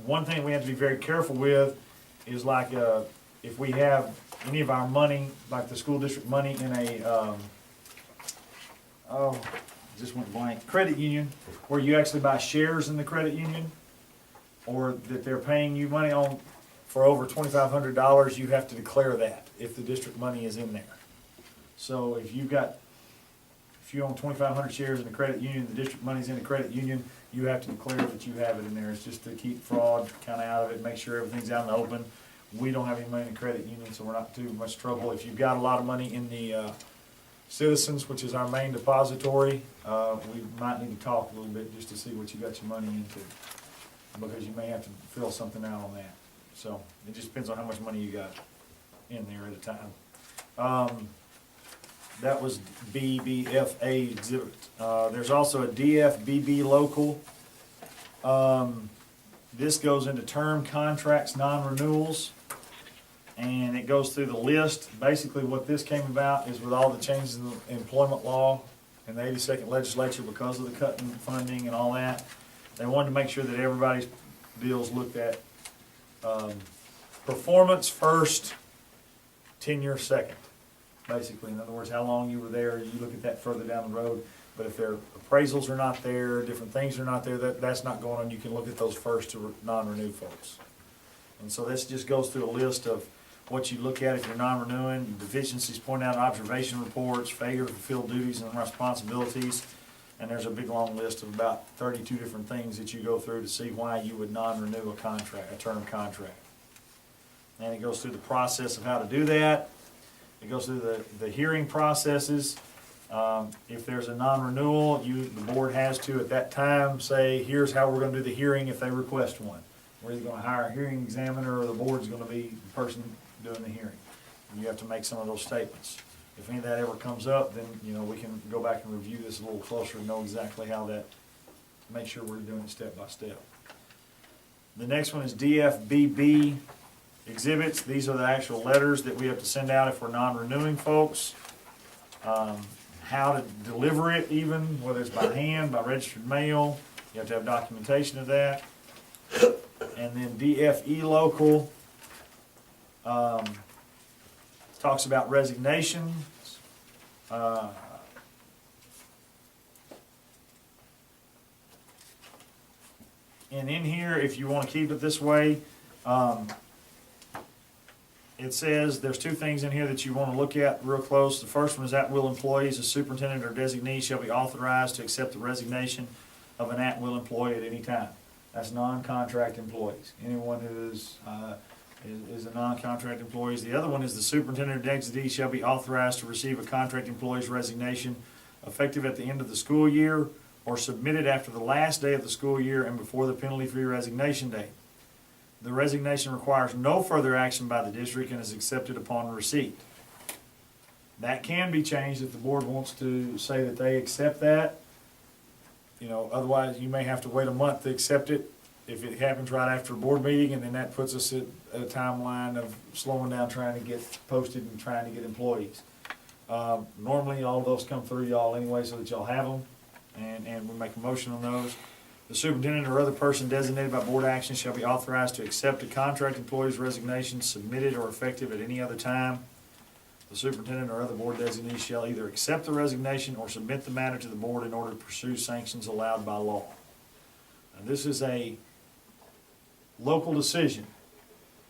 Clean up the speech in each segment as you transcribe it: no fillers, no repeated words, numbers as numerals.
One thing we have to be very careful with is like, if we have any of our money, like the school district money in a, just went blank, credit union, where you actually buy shares in the credit union, or that they're paying you money on for over $2,500, you have to declare that if the district money is in there. So if you own 2,500 shares in the credit union, the district money's in the credit union, you have to declare that you have it in there. It's just to keep fraud kind of out of it, make sure everything's out in the open. We don't have any money in the credit union, so we're not too much trouble. If you've got a lot of money in the Citizens, which is our main depository, we might need to talk a little bit just to see what you got your money into, because you may have to fill something out on that. So it just depends on how much money you got in there at a time. That was BBFA exhibit. There's also a DFBB local. This goes into term contracts, non-renewals, and it goes through the list. Basically what this came about is with all the changes in the employment law in the 82nd legislature because of the cut in funding and all that, they wanted to make sure that everybody's deals looked at performance first, tenure second. Basically, in other words, how long you were there, you look at that further down the road. But if their appraisals are not there, different things are not there, that's not going on, you can look at those first to non-renew folks. And so this just goes through a list of what you look at if you're non-renewing, deficiencies, point out observation reports, failure to fulfill duties and responsibilities. And there's a big long list of about 32 different things that you go through to see why you would non-renew a contract, a term contract. And it goes through the process of how to do that. It goes through the hearing processes. If there's a non-renewal, the board has to at that time say, here's how we're going to do the hearing if they request one. We're either going to hire a hearing examiner or the board's going to be the person doing the hearing. And you have to make some of those statements. If any of that ever comes up, then we can go back and review this a little closer and know exactly how that, make sure we're doing it step by step. The next one is DFBB exhibits. These are the actual letters that we have to send out if we're non-renewing folks. How to deliver it even, whether it's by hand, by registered mail. You have to have documentation of that. And then DFE local talks about resignations. And in here, if you want to keep it this way, it says there's two things in here that you want to look at real close. The first one is at-will employees. The superintendent or designee shall be authorized to accept the resignation of an at-will employee at any time. That's non-contract employees. Anyone who is a non-contract employee. The other one is the superintendent or designee shall be authorized to receive a contract employee's resignation effective at the end of the school year or submitted after the last day of the school year and before the penalty-free resignation date. The resignation requires no further action by the district and is accepted upon receipt. That can be changed if the board wants to say that they accept that. Otherwise you may have to wait a month to accept it if it happens right after a board meeting, and then that puts us at a timeline of slowing down trying to get posted and trying to get employees. Normally all of those come through y'all anyway so that y'all have them, and we make a motion on those. The superintendent or other person designated by board action shall be authorized to accept a contract employee's resignation submitted or effective at any other time. The superintendent or other board designee shall either accept the resignation or submit the matter to the board in order to pursue sanctions allowed by law. Now, this is a local decision.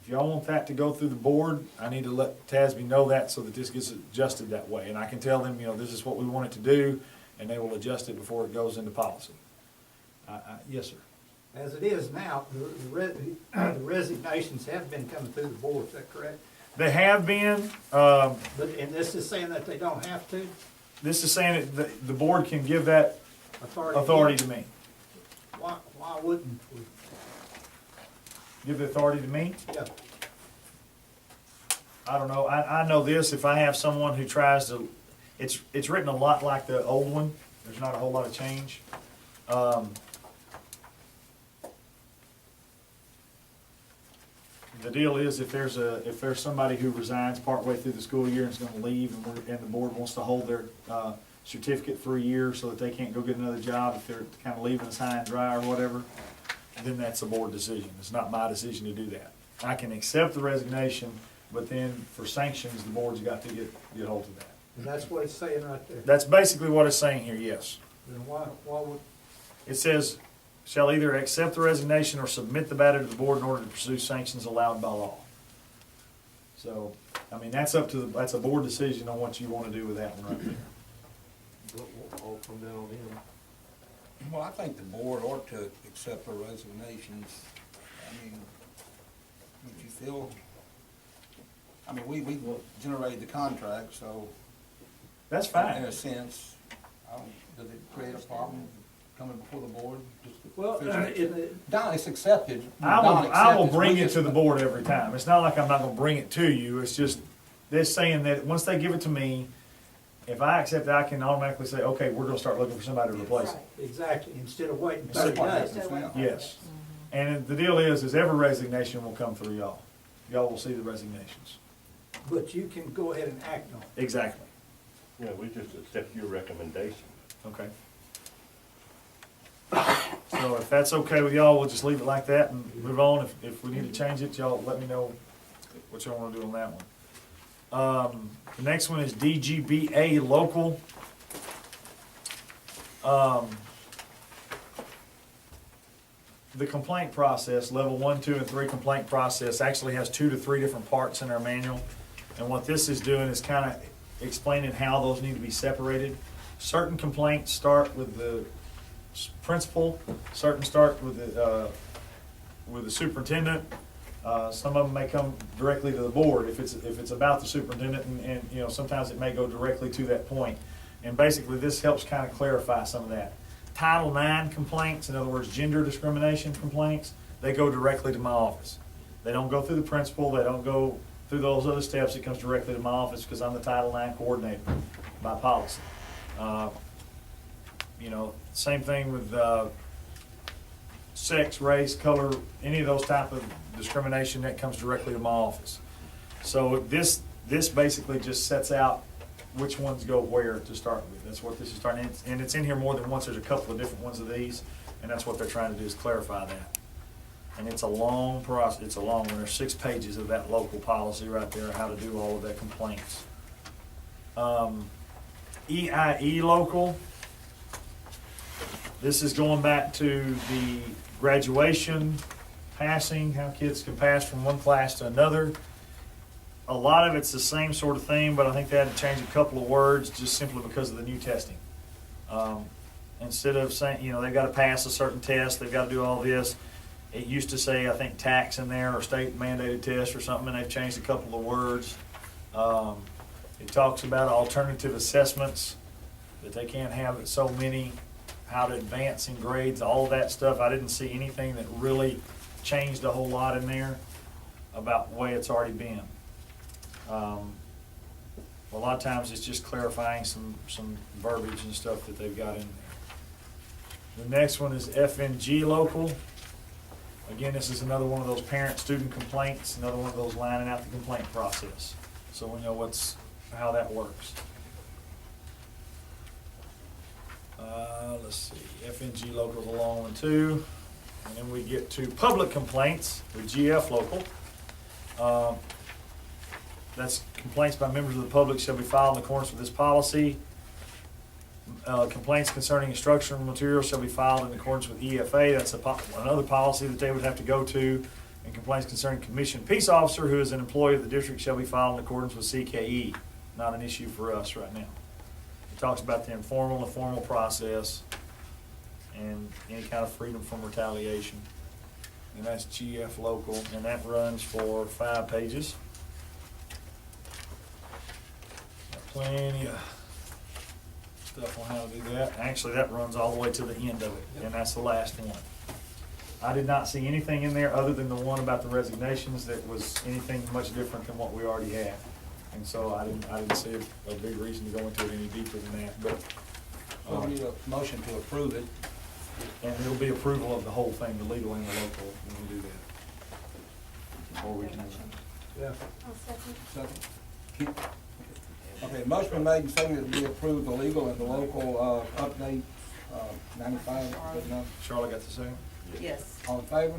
If y'all want that to go through the board, I need to let TASB know that so that this gets adjusted that way. And I can tell them, this is what we want it to do, and they will adjust it before it goes into policy. Yes, sir. As it is now, the resignations have been coming through the board, is that correct? They have been. And this is saying that they don't have to? This is saying that the board can give that authority to me. Why wouldn't we? Give the authority to me? Yeah. I don't know. I know this. If I have someone who tries to, it's written a lot like the old one. There's not a whole lot of change. The deal is if there's somebody who resigns partway through the school year and is going to leave, and the board wants to hold their certificate for a year so that they can't go get another job if they're kind of leaving us high and dry or whatever, then that's a board decision. It's not my decision to do that. I can accept the resignation, but then for sanctions, the board's got to get hold of that. And that's what it's saying right there. That's basically what it's saying here, yes. Then why would, It says, shall either accept the resignation or submit the matter to the board in order to pursue sanctions allowed by law. So, I mean, that's up to that's a board decision on what you want to do with that one right there. All come down on him. Well, I think the board ought to accept the resignations. I mean, would you feel, I mean, we generated the contract, so. That's In fine. a sense, does it create a problem coming before the board? well, Don, it's accepted. I Don will accepted. bring We it just- to the board every time. It's not like I'm not gonna bring it to you, it's just, they're saying that once they give it to me, if I accept it, I can automatically say, okay, we're gonna start looking for somebody to replace it. exactly, instead of waiting That's 30 what days. happens now. Yes. And the deal is every resignation will come through y'all. Y'all will see the resignations. But you can go ahead and act on it. Exactly. Yeah, we just accept your recommendation. Okay. So if that's okay with y'all, we'll just leave it like that and move on. If we need to change it, y'all let me know what y'all wanna do on that one. The next one is DGBA local. The complaint process, level 1, 2, and 3 complaint process actually has 2 to 3 different parts in our manual. And what this is doing is kind of explaining how those need to be separated. Certain complaints start with the principal, certain start with the superintendent. Some of them may come directly to the board if it's about the superintendent, and you know, sometimes it may go directly to that point. And basically, this helps kind of clarify some of that. Title IX complaints, in other words, gender discrimination complaints, they go directly to my office. They don't go through the principal, they don't go through those other steps, it comes directly to my office because I'm the Title IX coordinator by policy. You know, same thing with sex, race, color, any of those type of discrimination that comes directly to my office. So this basically just sets out which ones go where to start with. That's what this is starting, and it's in here more than once. There's a couple of different ones of these, and that's what they're trying to do is clarify that. And it's a long process, it's a long one. There's 6 pages of that local policy right there, how to do all of that complaints. EIE local. This is going back to the graduation, passing, how kids can pass from one class to another. A lot of it's the same sort of thing, but I think they had to change a couple of words just simply because of the new testing. Instead of saying, you know, they've got to pass a certain test, they've got to do all this. It used to say, I think, tax in there or state mandated test or something, and they've changed a couple of words. It talks about alternative assessments, that they can't have so many, how to advance in grades, all of that stuff. I didn't see anything that really changed a whole lot in there about the way it's already been. A lot of times it's just clarifying some verbiage and stuff that they've got in there. The next one is FNG local. Again, this is another one of those parent-student complaints, another one of those lining out the complaint process. So we know how that works. Let's see, FNG local is a long one too. And then we get to public complaints with GF local. That's complaints by members of the public shall be filed in accordance with this policy. Complaints concerning instructional material shall be filed in accordance with EFA. That's another policy that they would have to go to. And complaints concerning commissioned peace officer who is an employee of the district shall be filed in accordance with CKE. Not an issue for us right now. It talks about the informal and formal process and any kind of freedom from retaliation. And that's GF local, and that runs for 5 pages. Got plenty of stuff on how to do that. Actually, that runs all the way to the end of it, and that's the last one. I did not see anything in there other than the one about the resignations that was anything much different than what we already had. And so I didn't see a big reason to go into it any deeper than that, but. So we need a motion to approve it. And it'll be approval of the whole thing, the legal and the local, when we do that. Before we can. Yeah. Second? Okay, motion been made and seconded to be approved, the legal and the local update 95, good enough. Charlotte got the second? Yes. All in favor?